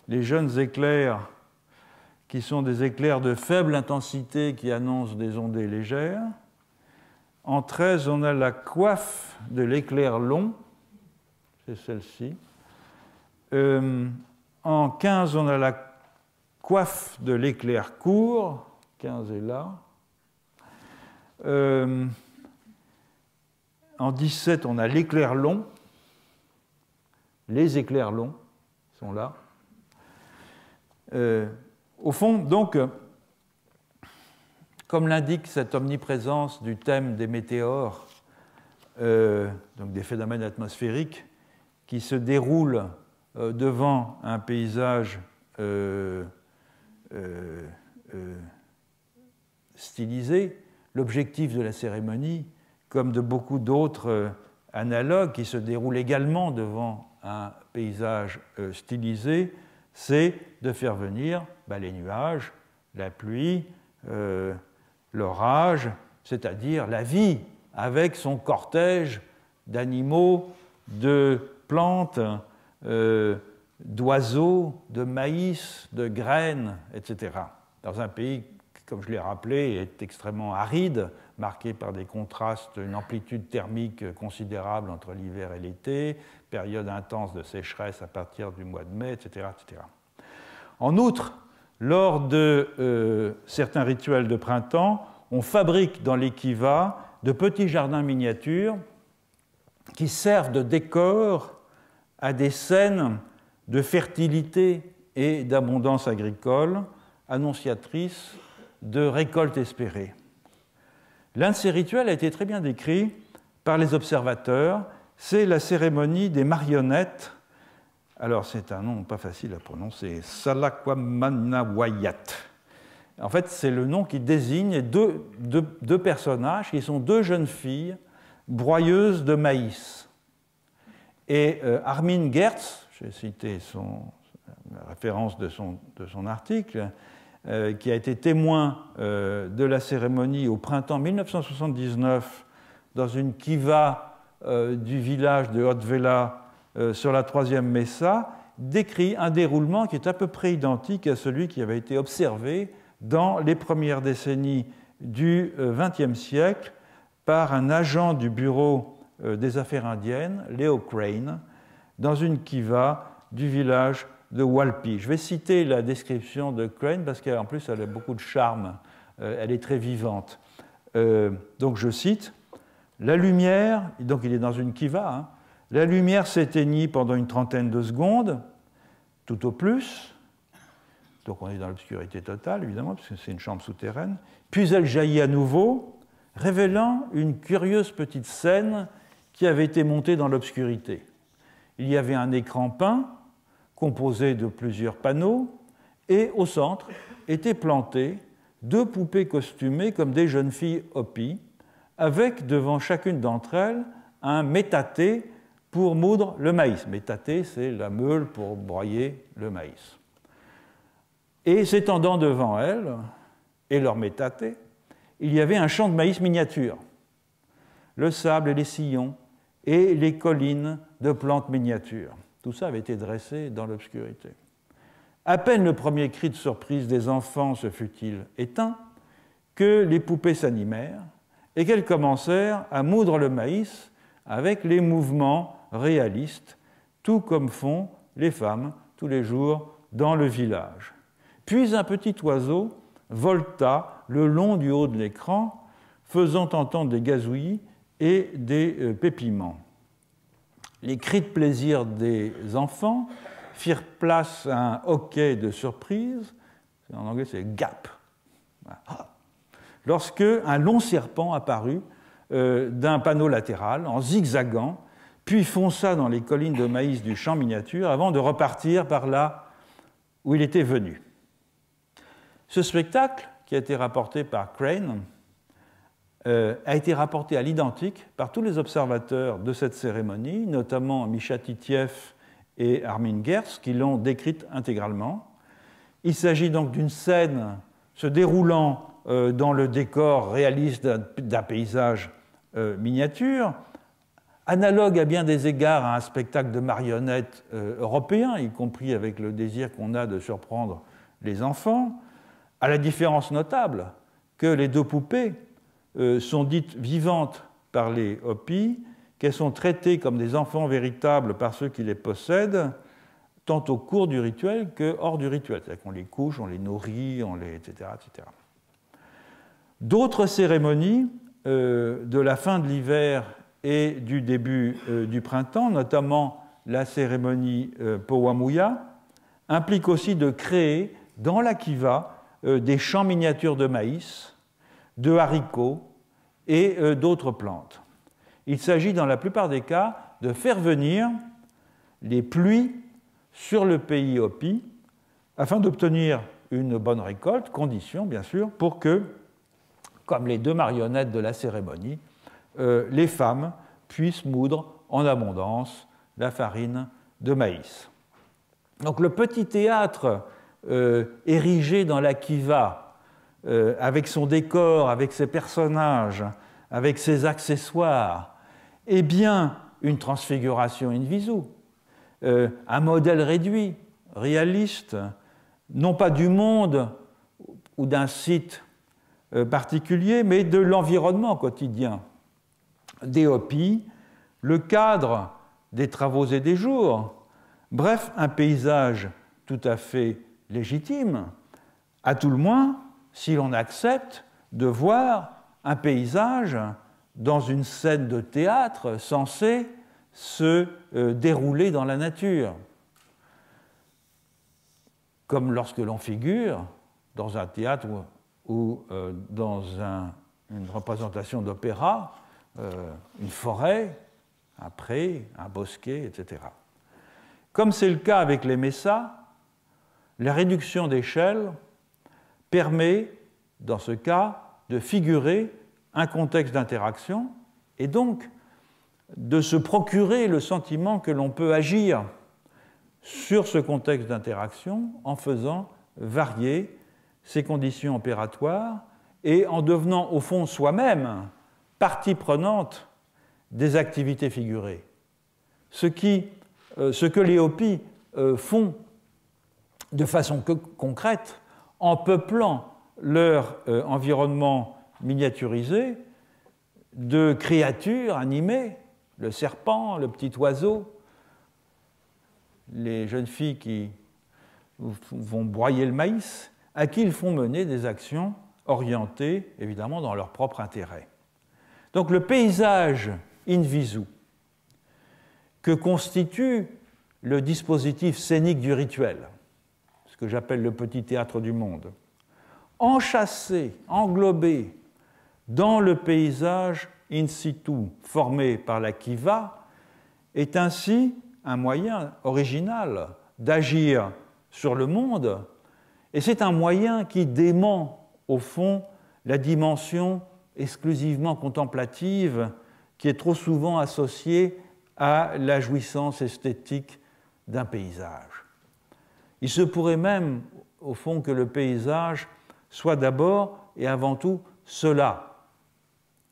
S1: Les jeunes éclairs qui sont des éclairs de faible intensité qui annoncent des ondées légères. En 13, on a la coiffe de l'éclair long, c'est celle-ci. En 15, on a la coiffe de l'éclair court, 15 est là. En 17, on a l'éclair long. Les éclairs longs sont là. Au fond, donc, comme l'indique cette omniprésence du thème des météores, donc des phénomènes atmosphériques, qui se déroulent devant un paysage stylisé, l'objectif de la cérémonie, comme de beaucoup d'autres analogues qui se déroulent également devant un paysage stylisé, c'est de faire venir les nuages, la pluie, l'orage, c'est-à-dire la vie, avec son cortège d'animaux, de plantes, d'oiseaux, de maïs, de graines, etc. Dans un pays, comme je l'ai rappelé, est extrêmement aride, marqué par des contrastes, une amplitude thermique considérable entre l'hiver et l'été, période intense de sécheresse à partir du mois de mai, etc. etc. En outre, lors de certains rituels de printemps, on fabrique dans les kivas de petits jardins miniatures qui servent de décor à des scènes de fertilité et d'abondance agricole, annonciatrices de récoltes espérées. L'un de ces rituels a été très bien décrit par les observateurs, c'est la cérémonie des marionnettes. Alors c'est un nom pas facile à prononcer, Salakwamanawayat. En fait, c'est le nom qui désigne deux personnages qui sont 2 jeunes filles broyeuses de maïs. Et Armin Gertz, j'ai cité la référence de son article, qui a été témoin de la cérémonie au printemps 1979 dans une kiva du village de Hotvela sur la 3e Messa, décrit un déroulement qui est à peu près identique à celui qui avait été observé dans les premières décennies du XXe siècle par un agent du Bureau des Affaires indiennes, Leo Crane, dans une kiva du village de Walpi. Je vais citer la description de Crane parce qu'en plus elle a beaucoup de charme, elle est très vivante. Donc je cite, la lumière, donc il est dans une kiva, la lumière s'éteignit pendant une trentaine de secondes, tout au plus, donc on est dans l'obscurité totale évidemment, parce que c'est une chambre souterraine, puis elle jaillit à nouveau, révélant une curieuse petite scène qui avait été montée dans l'obscurité. Il y avait un écran peint, composé de plusieurs panneaux, et au centre étaient plantées 2 poupées costumées comme des jeunes filles Hopi, avec devant chacune d'entre elles un métaté pour moudre le maïs. Métaté, c'est la meule pour broyer le maïs. Et s'étendant devant elles, et leur métaté, il y avait un champ de maïs miniature, le sable et les sillons, et les collines de plantes miniatures. Tout ça avait été dressé dans l'obscurité. À peine le premier cri de surprise des enfants se fut-il éteint que les poupées s'animèrent et qu'elles commencèrent à moudre le maïs avec les mouvements réalistes, tout comme font les femmes tous les jours dans le village. Puis un petit oiseau volta le long du haut de l'écran, faisant entendre des gazouillis et des pépiments. les cris de plaisir des enfants firent place à un hoquet de surprise, en anglais c'est gap, lorsque un long serpent apparut d'un panneau latéral en zigzagant, puis fonça dans les collines de maïs du champ miniature avant de repartir par là où il était venu. Ce spectacle, qui a été rapporté par Crane, a été rapporté à l'identique par tous les observateurs de cette cérémonie, notamment Misha Titiev et Armin Gers, qui l'ont décrite intégralement. Il s'agit donc d'une scène se déroulant dans le décor réaliste d'un paysage miniature, analogue à bien des égards à un spectacle de marionnettes européen, y compris avec le désir qu'on a de surprendre les enfants, à la différence notable que les deux poupées sont dites vivantes par les Hopis, qu'elles sont traitées comme des enfants véritables par ceux qui les possèdent, tant au cours du rituel que hors du rituel. C'est-à-dire qu'on les couche, on les nourrit, etc., etc. D'autres cérémonies de la fin de l'hiver et du début du printemps, notamment la cérémonie Powamuya, impliquent aussi de créer dans la kiva des champs miniatures de maïs, de haricots et d'autres plantes. Il s'agit dans la plupart des cas de faire venir les pluies sur le pays Hopi afin d'obtenir une bonne récolte, condition bien sûr pour que, comme les deux marionnettes de la cérémonie, les femmes puissent moudre en abondance la farine de maïs. Donc le petit théâtre érigé dans la kiva, avec son décor, avec ses personnages, avec ses accessoires, est bien une transfiguration in visu, un modèle réduit, réaliste, non pas du monde ou d'un site particulier, mais de l'environnement quotidien des Hopis, le cadre des travaux et des jours, bref, un paysage tout à fait légitime, à tout le moins si l'on accepte de voir un paysage dans une scène de théâtre censée se dérouler dans la nature. Comme lorsque l'on figure dans un théâtre ou dans une représentation d'opéra, une forêt, un pré, un bosquet, etc. Comme c'est le cas avec les messas, la réduction d'échelle permet, dans ce cas, de figurer un contexte d'interaction et donc de se procurer le sentiment que l'on peut agir sur ce contexte d'interaction en faisant varier ses conditions opératoires et en devenant au fond soi-même partie prenante des activités figurées. Ce que les Hopis font de façon concrète en peuplant leur environnement miniaturisé de créatures animées, le serpent, le petit oiseau, les jeunes filles qui vont broyer le maïs, à qui ils font mener des actions orientées, évidemment, dans leur propre intérêt. Donc le paysage in visu que constitue le dispositif scénique du rituel, ce que j'appelle le petit théâtre du monde, enchâssé, englobé dans le paysage in situ formé par la kiva, est ainsi un moyen original d'agir sur le monde, et c'est un moyen qui dément, au fond, la dimension exclusivement contemplative qui est trop souvent associée à la jouissance esthétique d'un paysage. Il se pourrait même, au fond, que le paysage soit d'abord et avant tout cela,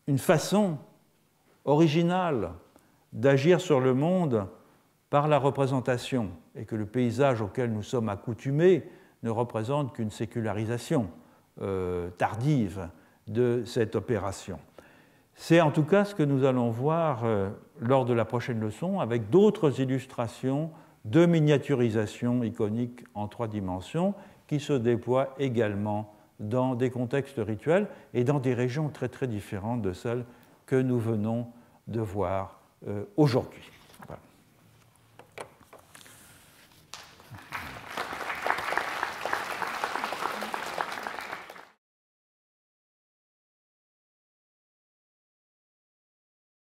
S1: une façon originale d'agir sur le monde par la représentation, et que le paysage auquel nous sommes accoutumés ne représente qu'une sécularisation tardive de cette opération. C'est en tout cas ce que nous allons voir lors de la prochaine leçon, avec d'autres illustrations de miniaturisation iconique en 3 dimensions qui se déploient également dans des contextes rituels et dans des régions très très différentes de celles que nous venons de voir aujourd'hui. Voilà.